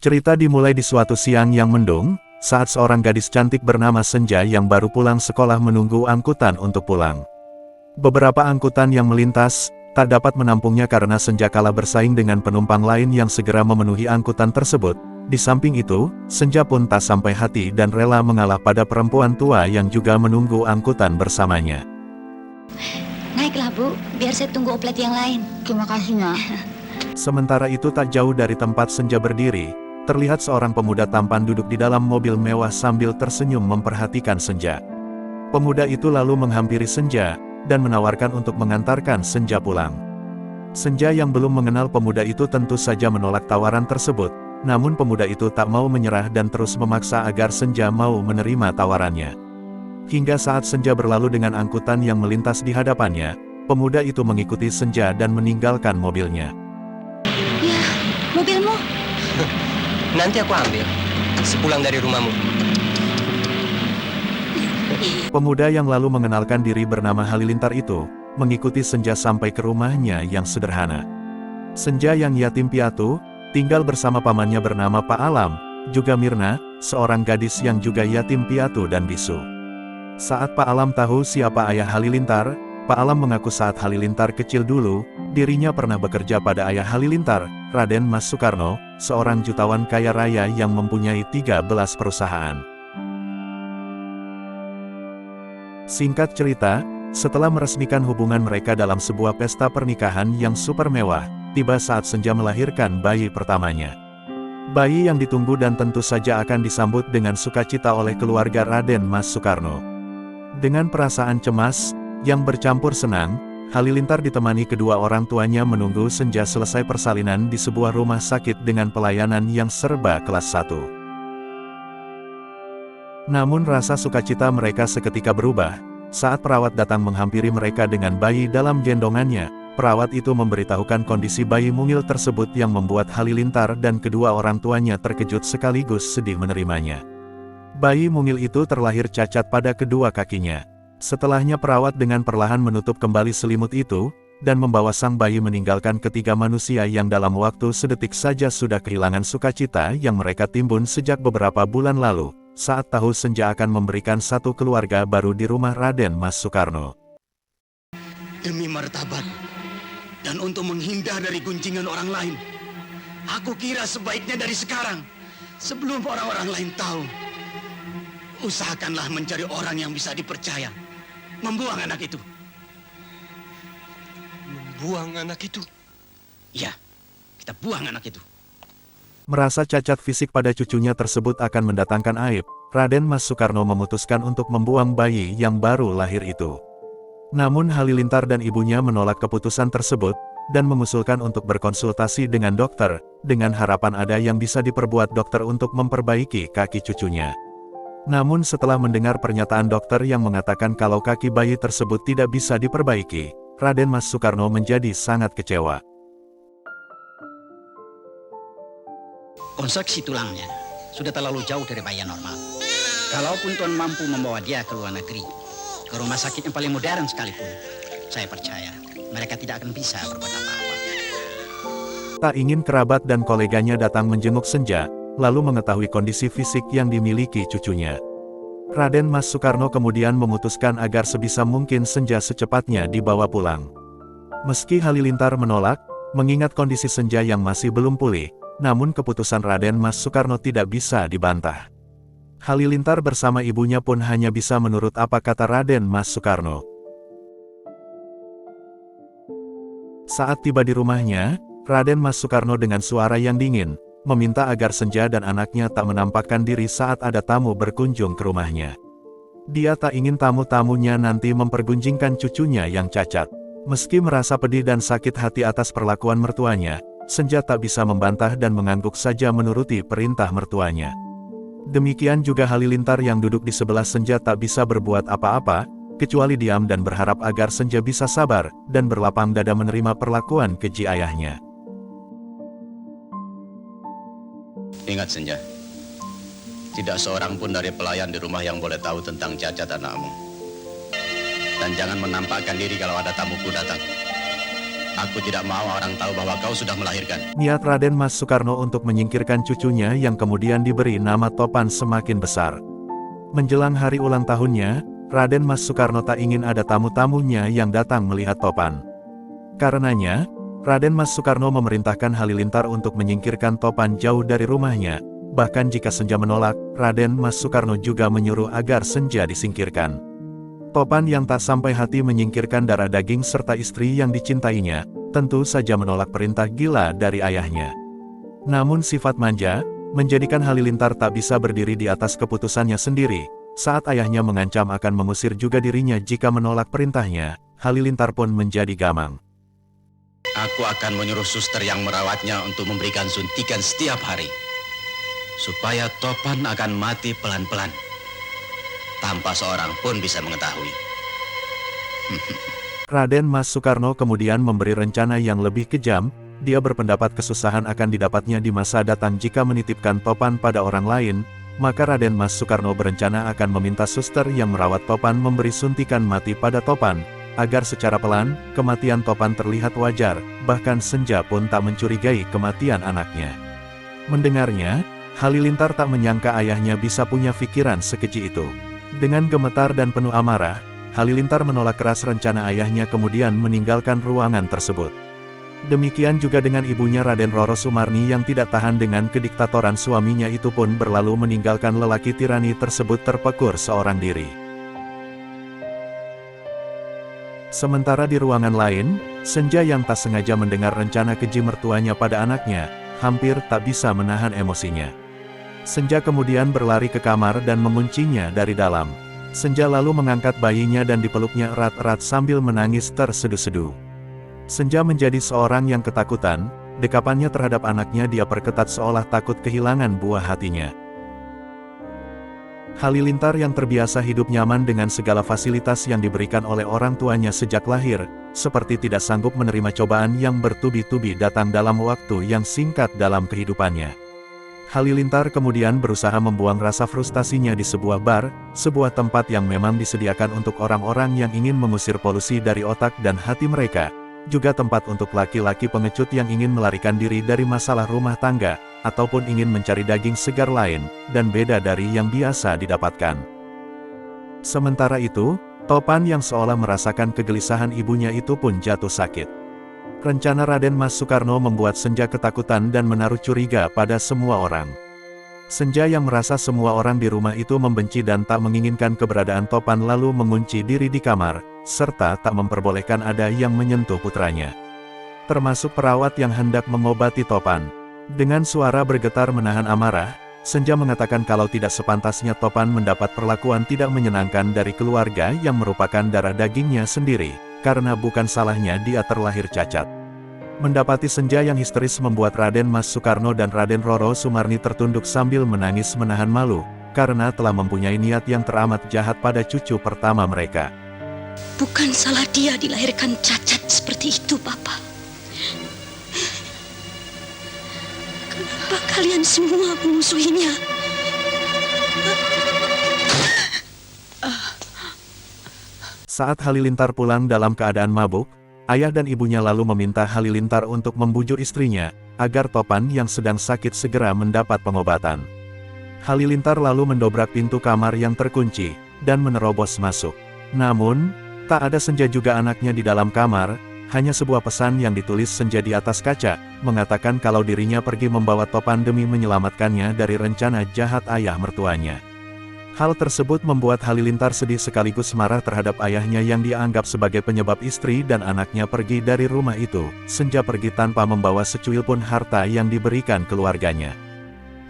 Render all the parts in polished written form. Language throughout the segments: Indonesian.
Cerita dimulai di suatu siang yang mendung, saat seorang gadis cantik bernama Senja yang baru pulang sekolah menunggu angkutan untuk pulang. Beberapa angkutan yang melintas, tak dapat menampungnya karena Senja kalah bersaing dengan penumpang lain yang segera memenuhi angkutan tersebut. Di samping itu, Senja pun tak sampai hati dan rela mengalah pada perempuan tua yang juga menunggu angkutan bersamanya. Naiklah Bu, biar saya tunggu oplet yang lain. Terima kasih, Nak. Sementara itu tak jauh dari tempat Senja berdiri, terlihat seorang pemuda tampan duduk di dalam mobil mewah sambil tersenyum memperhatikan Senja. Pemuda itu lalu menghampiri Senja, dan menawarkan untuk mengantarkan Senja pulang. Senja yang belum mengenal pemuda itu tentu saja menolak tawaran tersebut, namun pemuda itu tak mau menyerah dan terus memaksa agar Senja mau menerima tawarannya. Hingga saat Senja berlalu dengan angkutan yang melintas di hadapannya, pemuda itu mengikuti Senja dan meninggalkan mobilnya. Ya, mobilmu. Nanti aku ambil, sepulang dari rumahmu. Pemuda yang lalu mengenalkan diri bernama Halilintar itu, mengikuti Senja sampai ke rumahnya yang sederhana. Senja yang yatim piatu, tinggal bersama pamannya bernama Pak Alam, juga Mirna, seorang gadis yang juga yatim piatu dan bisu. Saat Pak Alam tahu siapa ayah Halilintar, Pak Alam mengaku saat Halilintar kecil dulu, dirinya pernah bekerja pada ayah Halilintar, Raden Mas Sukarno, seorang jutawan kaya raya yang mempunyai 13 perusahaan. Singkat cerita, setelah meresmikan hubungan mereka dalam sebuah pesta pernikahan yang super mewah, tiba saat Senja melahirkan bayi pertamanya. Bayi yang ditunggu dan tentu saja akan disambut dengan sukacita oleh keluarga Raden Mas Sukarno. Dengan perasaan cemas, yang bercampur senang, Halilintar ditemani kedua orang tuanya menunggu Senja selesai persalinan di sebuah rumah sakit dengan pelayanan yang serba kelas 1. Namun rasa sukacita mereka seketika berubah, saat perawat datang menghampiri mereka dengan bayi dalam gendongannya. Perawat itu memberitahukan kondisi bayi mungil tersebut yang membuat Halilintar dan kedua orang tuanya terkejut sekaligus sedih menerimanya. Bayi mungil itu terlahir cacat pada kedua kakinya. Setelahnya perawat dengan perlahan menutup kembali selimut itu, dan membawa sang bayi meninggalkan ketiga manusia yang dalam waktu sedetik saja sudah kehilangan sukacita yang mereka timbun sejak beberapa bulan lalu, saat tahu Senja akan memberikan satu keluarga baru di rumah Raden Mas Sukarno. Demi martabat, dan untuk menghindar dari gunjingan orang lain, aku kira sebaiknya dari sekarang, sebelum orang-orang lain tahu, usahakanlah mencari orang yang bisa dipercaya, membuang anak itu. Membuang anak itu? Ya, kita buang anak itu. Merasa cacat fisik pada cucunya tersebut akan mendatangkan aib, Raden Mas Sukarno memutuskan untuk membuang bayi yang baru lahir itu. Namun Halilintar dan ibunya menolak keputusan tersebut, dan mengusulkan untuk berkonsultasi dengan dokter, dengan harapan ada yang bisa diperbuat dokter untuk memperbaiki kaki cucunya. Namun setelah mendengar pernyataan dokter yang mengatakan kalau kaki bayi tersebut tidak bisa diperbaiki, Raden Mas Sukarno menjadi sangat kecewa. Konstruksi tulangnya sudah terlalu jauh dari bayi normal. Kalaupun Tuan mampu membawa dia ke luar negeri, ke rumah sakit yang paling modern sekalipun, saya percaya mereka tidak akan bisa berbuat apa-apa. Tak ingin kerabat dan koleganya datang menjenguk Senja, lalu mengetahui kondisi fisik yang dimiliki cucunya. Raden Mas Sukarno kemudian memutuskan agar sebisa mungkin Senja secepatnya dibawa pulang. Meski Halilintar menolak, mengingat kondisi Senja yang masih belum pulih, namun keputusan Raden Mas Sukarno tidak bisa dibantah. Halilintar bersama ibunya pun hanya bisa menurut apa kata Raden Mas Sukarno. Saat tiba di rumahnya, Raden Mas Sukarno dengan suara yang dingin, meminta agar Senja dan anaknya tak menampakkan diri saat ada tamu berkunjung ke rumahnya. Dia tak ingin tamu-tamunya nanti mempergunjingkan cucunya yang cacat. Meski merasa pedih dan sakit hati atas perlakuan mertuanya, Senja tak bisa membantah dan mengangguk saja menuruti perintah mertuanya. Demikian juga Halilintar yang duduk di sebelah Senja tak bisa berbuat apa-apa, kecuali diam dan berharap agar Senja bisa sabar, dan berlapang dada menerima perlakuan keji ayahnya. Ingat Senja, tidak seorang pun dari pelayan di rumah yang boleh tahu tentang cacat anakmu. Dan jangan menampakkan diri kalau ada tamuku datang. Aku tidak mau orang tahu bahwa kau sudah melahirkan. Niat Raden Mas Soekarno untuk menyingkirkan cucunya yang kemudian diberi nama Topan semakin besar. Menjelang hari ulang tahunnya, Raden Mas Soekarno tak ingin ada tamu-tamunya yang datang melihat Topan. Karenanya, Raden Mas Soekarno memerintahkan Halilintar untuk menyingkirkan Topan jauh dari rumahnya. Bahkan jika Senja menolak, Raden Mas Soekarno juga menyuruh agar Senja disingkirkan. Topan yang tak sampai hati menyingkirkan darah daging serta istri yang dicintainya, tentu saja menolak perintah gila dari ayahnya. Namun sifat manja, menjadikan Halilintar tak bisa berdiri di atas keputusannya sendiri. Saat ayahnya mengancam akan mengusir juga dirinya jika menolak perintahnya, Halilintar pun menjadi gamang. Aku akan menyuruh suster yang merawatnya untuk memberikan suntikan setiap hari. Supaya Topan akan mati pelan-pelan. Tanpa seorang pun bisa mengetahui. Raden Mas Soekarno kemudian memberi rencana yang lebih kejam. Dia berpendapat kesusahan akan didapatnya di masa datang jika menitipkan Topan pada orang lain. Maka Raden Mas Soekarno berencana akan meminta suster yang merawat Topan memberi suntikan mati pada Topan, agar secara pelan, kematian Topan terlihat wajar. Bahkan Senja pun tak mencurigai kematian anaknya. Mendengarnya, Halilintar tak menyangka ayahnya bisa punya pikiran sekeji itu. Dengan gemetar dan penuh amarah, Halilintar menolak keras rencana ayahnya kemudian meninggalkan ruangan tersebut. Demikian juga dengan ibunya Raden Roro Sumarni yang tidak tahan dengan kediktatoran suaminya itu pun berlalu meninggalkan lelaki tirani tersebut terpekur seorang diri. Sementara di ruangan lain, Senja yang tak sengaja mendengar rencana keji mertuanya pada anaknya, hampir tak bisa menahan emosinya. Senja kemudian berlari ke kamar dan menguncinya dari dalam. Senja lalu mengangkat bayinya dan dipeluknya erat-erat sambil menangis terseduh-seduh. Senja menjadi seorang yang ketakutan, dekapannya terhadap anaknya dia perketat seolah takut kehilangan buah hatinya. Halilintar yang terbiasa hidup nyaman dengan segala fasilitas yang diberikan oleh orang tuanya sejak lahir, seperti tidak sanggup menerima cobaan yang bertubi-tubi datang dalam waktu yang singkat dalam kehidupannya. Halilintar kemudian berusaha membuang rasa frustasinya di sebuah bar, sebuah tempat yang memang disediakan untuk orang-orang yang ingin mengusir polusi dari otak dan hati mereka, juga tempat untuk laki-laki pengecut yang ingin melarikan diri dari masalah rumah tangga, ataupun ingin mencari daging segar lain, dan beda dari yang biasa didapatkan. Sementara itu, Topan yang seolah merasakan kegelisahan ibunya itu pun jatuh sakit. Rencana Raden Mas Soekarno membuat Senja ketakutan dan menaruh curiga pada semua orang. Senja yang merasa semua orang di rumah itu membenci dan tak menginginkan keberadaan Topan lalu mengunci diri di kamar, serta tak memperbolehkan ada yang menyentuh putranya. Termasuk perawat yang hendak mengobati Topan. Dengan suara bergetar menahan amarah, Senja mengatakan kalau tidak sepantasnya Topan mendapat perlakuan tidak menyenangkan dari keluarga yang merupakan darah dagingnya sendiri, karena bukan salahnya dia terlahir cacat. Mendapati Senja yang histeris membuat Raden Mas Soekarno dan Raden Roro Sumarni tertunduk sambil menangis menahan malu, karena telah mempunyai niat yang teramat jahat pada cucu pertama mereka. Bukan salah dia dilahirkan cacat seperti itu, Papa. Kenapa kalian semua memusuhinya? Saat Halilintar pulang dalam keadaan mabuk, ayah dan ibunya lalu meminta Halilintar untuk membujuk istrinya, agar Topan yang sedang sakit segera mendapat pengobatan. Halilintar lalu mendobrak pintu kamar yang terkunci, dan menerobos masuk. Namun, tak ada Senja juga anaknya di dalam kamar, hanya sebuah pesan yang ditulis Senja di atas kaca, mengatakan kalau dirinya pergi membawa Topan demi menyelamatkannya dari rencana jahat ayah mertuanya. Hal tersebut membuat Halilintar sedih sekaligus marah terhadap ayahnya yang dianggap sebagai penyebab istri dan anaknya pergi dari rumah itu. Senja pergi tanpa membawa secuil pun harta yang diberikan keluarganya.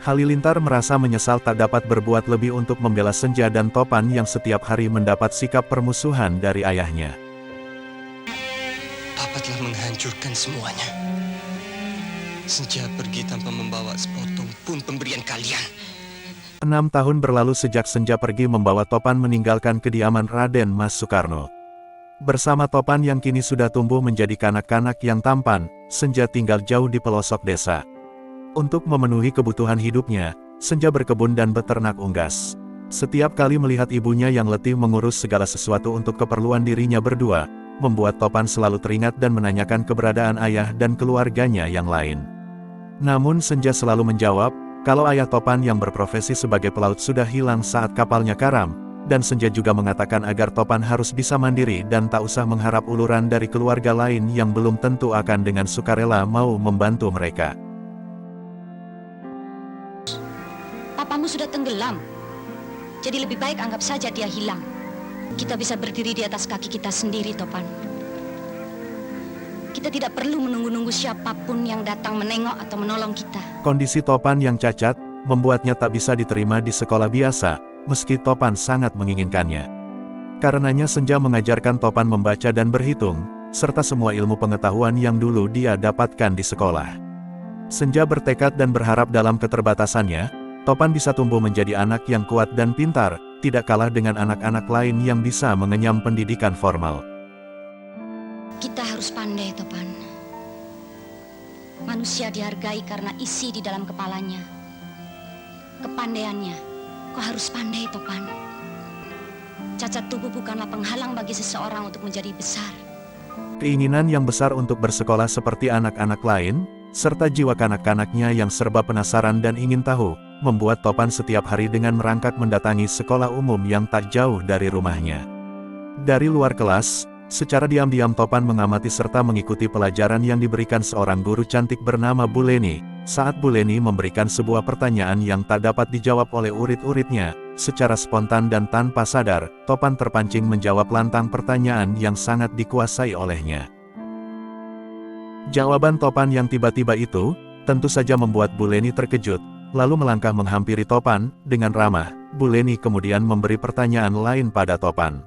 Halilintar merasa menyesal tak dapat berbuat lebih untuk membela Senja dan Topan yang setiap hari mendapat sikap permusuhan dari ayahnya. Papa telah menghancurkan semuanya. Senja pergi tanpa membawa sepotong pun pemberian kalian. 6 tahun berlalu sejak Senja pergi membawa Topan meninggalkan kediaman Raden Mas Soekarno. Bersama Topan yang kini sudah tumbuh menjadi kanak-kanak yang tampan, Senja tinggal jauh di pelosok desa. Untuk memenuhi kebutuhan hidupnya, Senja berkebun dan beternak unggas. Setiap kali melihat ibunya yang letih mengurus segala sesuatu untuk keperluan dirinya berdua, membuat Topan selalu teringat dan menanyakan keberadaan ayah dan keluarganya yang lain. Namun Senja selalu menjawab, kalau ayah Topan yang berprofesi sebagai pelaut sudah hilang saat kapalnya karam, dan Senja juga mengatakan agar Topan harus bisa mandiri dan tak usah mengharap uluran dari keluarga lain yang belum tentu akan dengan sukarela mau membantu mereka. Papamu sudah tenggelam. Jadi lebih baik anggap saja dia hilang. Kita bisa berdiri di atas kaki kita sendiri, Topan. Kita tidak perlu menunggu-nunggu siapapun yang datang menengok atau menolong kita. Kondisi Topan yang cacat, membuatnya tak bisa diterima di sekolah biasa, meski Topan sangat menginginkannya. Karenanya Senja mengajarkan Topan membaca dan berhitung, serta semua ilmu pengetahuan yang dulu dia dapatkan di sekolah. Senja bertekad dan berharap dalam keterbatasannya, Topan bisa tumbuh menjadi anak yang kuat dan pintar, tidak kalah dengan anak-anak lain yang bisa mengenyam pendidikan formal. Kita harus pandai, Topan. Manusia dihargai karena isi di dalam kepalanya. Kepandaiannya, kau harus pandai, Topan. Cacat tubuh bukanlah penghalang bagi seseorang untuk menjadi besar. Keinginan yang besar untuk bersekolah seperti anak-anak lain, serta jiwa kanak-kanaknya yang serba penasaran dan ingin tahu, membuat Topan setiap hari dengan merangkak mendatangi sekolah umum yang tak jauh dari rumahnya. Dari luar kelas, secara diam-diam Topan mengamati serta mengikuti pelajaran yang diberikan seorang guru cantik bernama Bu Leni. Saat Bu Leni memberikan sebuah pertanyaan yang tak dapat dijawab oleh urit-uritnya, secara spontan dan tanpa sadar, Topan terpancing menjawab lantang pertanyaan yang sangat dikuasai olehnya. Jawaban Topan yang tiba-tiba itu, tentu saja membuat Bu Leni terkejut, lalu melangkah menghampiri Topan, dengan ramah. Bu Leni kemudian memberi pertanyaan lain pada Topan.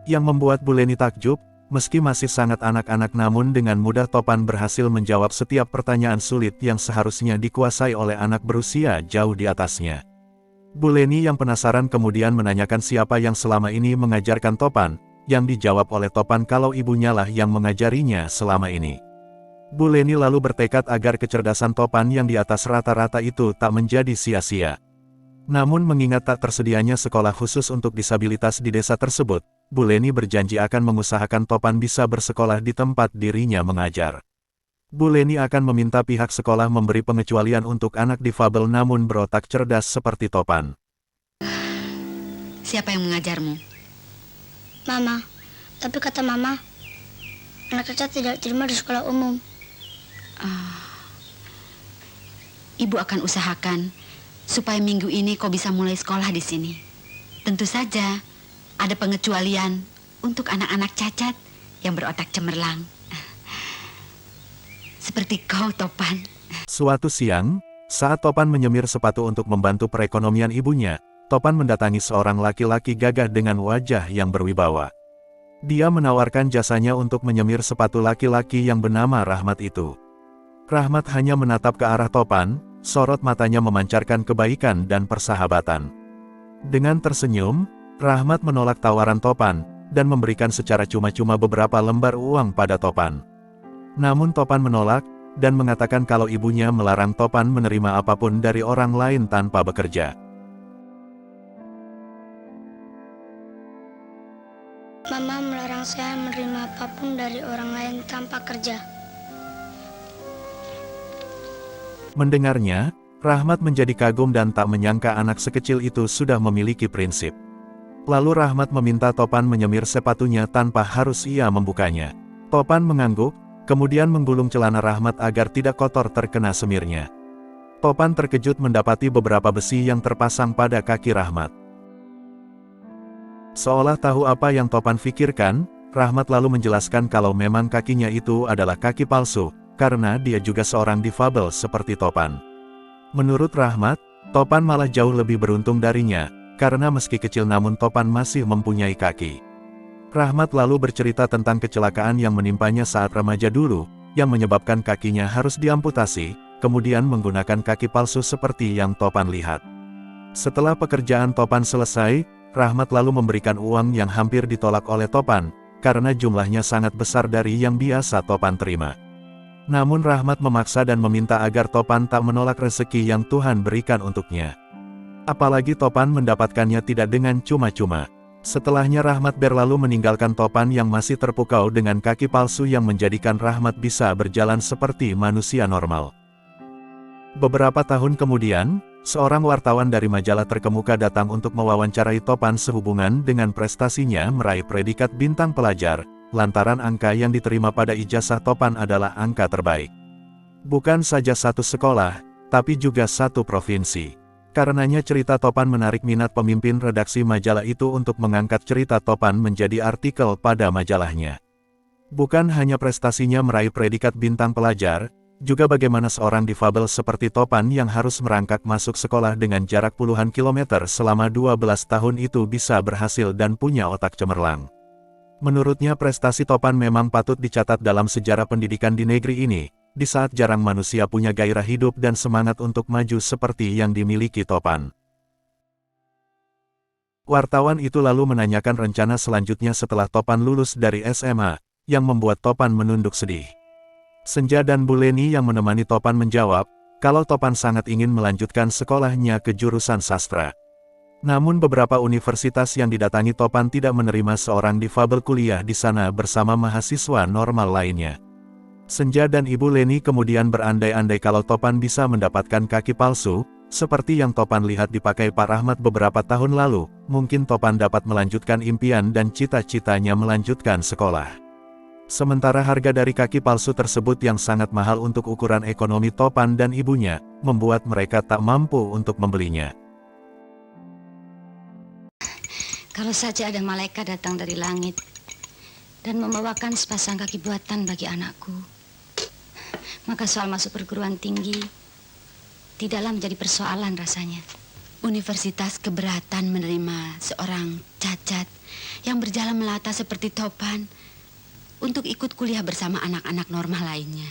Yang membuat Bu Leni takjub, meski masih sangat anak-anak namun dengan mudah Topan berhasil menjawab setiap pertanyaan sulit yang seharusnya dikuasai oleh anak berusia jauh di atasnya. Bu Leni yang penasaran kemudian menanyakan siapa yang selama ini mengajarkan Topan, yang dijawab oleh Topan kalau ibunya lah yang mengajarinya selama ini. Bu Leni lalu bertekad agar kecerdasan Topan yang di atas rata-rata itu tak menjadi sia-sia. Namun mengingat tak tersedianya sekolah khusus untuk disabilitas di desa tersebut, Bu Leni berjanji akan mengusahakan Topan bisa bersekolah di tempat dirinya mengajar. Bu Leni akan meminta pihak sekolah memberi pengecualian untuk anak difabel namun berotak cerdas seperti Topan. Siapa yang mengajarmu? Mama, tapi kata Mama, anak cacat tidak terima di sekolah umum. Ibu akan usahakan supaya minggu ini kau bisa mulai sekolah di sini. Tentu saja ada pengecualian untuk anak-anak cacat yang berotak cemerlang. Seperti kau, Topan. Suatu siang, saat Topan menyemir sepatu untuk membantu perekonomian ibunya, Topan mendatangi seorang laki-laki gagah dengan wajah yang berwibawa. Dia menawarkan jasanya untuk menyemir sepatu laki-laki yang bernama Rahmat itu. Rahmat hanya menatap ke arah Topan, sorot matanya memancarkan kebaikan dan persahabatan. Dengan tersenyum, Rahmat menolak tawaran Topan, dan memberikan secara cuma-cuma beberapa lembar uang pada Topan. Namun Topan menolak, dan mengatakan kalau ibunya melarang Topan menerima apapun dari orang lain tanpa bekerja. Mama melarang saya menerima apapun dari orang lain tanpa kerja. Mendengarnya, Rahmat menjadi kagum dan tak menyangka anak sekecil itu sudah memiliki prinsip. Lalu Rahmat meminta Topan menyemir sepatunya tanpa harus ia membukanya. Topan mengangguk, kemudian menggulung celana Rahmat agar tidak kotor terkena semirnya. Topan terkejut mendapati beberapa besi yang terpasang pada kaki Rahmat. Seolah tahu apa yang Topan pikirkan, Rahmat lalu menjelaskan kalau memang kakinya itu adalah kaki palsu, karena dia juga seorang difabel seperti Topan. Menurut Rahmat, Topan malah jauh lebih beruntung darinya, karena meski kecil namun Topan masih mempunyai kaki. Rahmat lalu bercerita tentang kecelakaan yang menimpanya saat remaja dulu, yang menyebabkan kakinya harus diamputasi, kemudian menggunakan kaki palsu seperti yang Topan lihat. Setelah pekerjaan Topan selesai, Rahmat lalu memberikan uang yang hampir ditolak oleh Topan, karena jumlahnya sangat besar dari yang biasa Topan terima. Namun Rahmat memaksa dan meminta agar Topan tak menolak rezeki yang Tuhan berikan untuknya. Apalagi Topan mendapatkannya tidak dengan cuma-cuma. Setelahnya Rahmat berlalu meninggalkan Topan yang masih terpukau dengan kaki palsu yang menjadikan Rahmat bisa berjalan seperti manusia normal. Beberapa tahun kemudian, seorang wartawan dari majalah terkemuka datang untuk mewawancarai Topan sehubungan dengan prestasinya meraih predikat bintang pelajar, lantaran angka yang diterima pada ijazah Topan adalah angka terbaik. Bukan saja satu sekolah, tapi juga satu provinsi. Karenanya cerita Topan menarik minat pemimpin redaksi majalah itu untuk mengangkat cerita Topan menjadi artikel pada majalahnya. Bukan hanya prestasinya meraih predikat bintang pelajar, juga bagaimana seorang difabel seperti Topan yang harus merangkak masuk sekolah dengan jarak puluhan kilometer selama 12 tahun itu bisa berhasil dan punya otak cemerlang. Menurutnya prestasi Topan memang patut dicatat dalam sejarah pendidikan di negeri ini, di saat jarang manusia punya gairah hidup dan semangat untuk maju seperti yang dimiliki Topan. Wartawan itu lalu menanyakan rencana selanjutnya setelah Topan lulus dari SMA, yang membuat Topan menunduk sedih. Senja dan Bu Leni yang menemani Topan menjawab, kalau Topan sangat ingin melanjutkan sekolahnya ke jurusan sastra. Namun beberapa universitas yang didatangi Topan tidak menerima seorang difabel kuliah di sana bersama mahasiswa normal lainnya. Senja dan Ibu Leni kemudian berandai-andai kalau Topan bisa mendapatkan kaki palsu, seperti yang Topan lihat dipakai Pak Rahmat beberapa tahun lalu, mungkin Topan dapat melanjutkan impian dan cita-citanya melanjutkan sekolah. Sementara harga dari kaki palsu tersebut yang sangat mahal untuk ukuran ekonomi Topan dan ibunya, membuat mereka tak mampu untuk membelinya. Kalau saja ada malaikat datang dari langit dan membawakan sepasang kaki buatan bagi anakku, maka soal masuk perguruan tinggi tidaklah menjadi persoalan rasanya. Universitas keberatan menerima seorang cacat yang berjalan melata seperti Topan untuk ikut kuliah bersama anak-anak normal lainnya.